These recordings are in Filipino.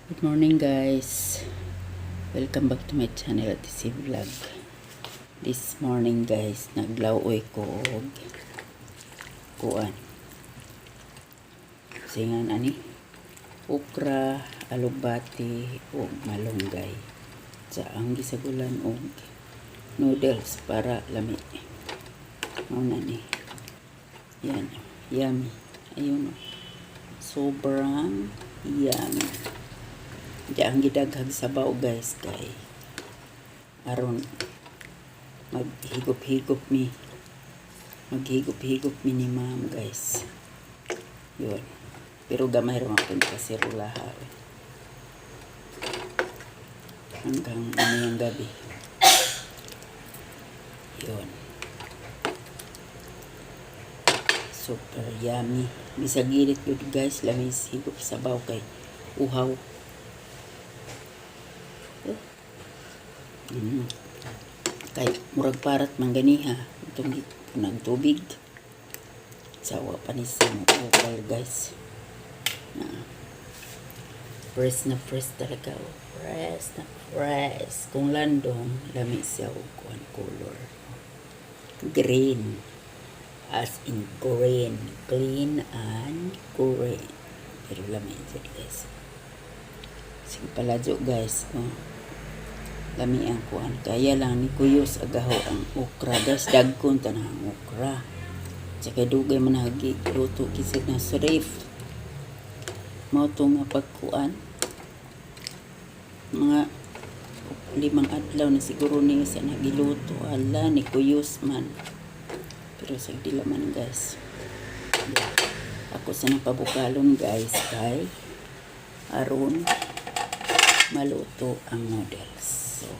Good morning guys. Welcome back to my channel at si vlog. This morning guys, naglaway ko og kuan. Singan ani okra, alugbati ug malunggay. Sa ang gisagulan og noodles para lami. Mao na ni. Yan, yummy. Ayun. Sobrang yummy. Diyan gidaghag sabaw guys kay aron maghigop-higop mi ni ma'am guys. Yun, pero gamay ra man kasirulaha hanggang mamayang gabi. Yun, super yummy. Bisag gilit yun guys, lamis higop sabaw kay uhaw. Kay murag parat mangganiha itong punang tubig sawa pa ni sa mga guys na fresh talaga, fresh kung landong lami siya og kuan color green, as in green, clean and green, pero lami siya guys. Sige paladyo guys, lami ang kuan, kaya lang ni kuyos agaho ang okra guys, dagkon tanang okra, tsaka dugay man hagi luto kisig na surif. Mao to nga pagkuan mga 5 adlaw na siguro ni sa nagiluto, ala ni kuyos man, pero sa dila man guys. Ako sa napabukalon guys kay aron maluto ang noodles. So,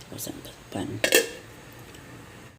kusang takpan.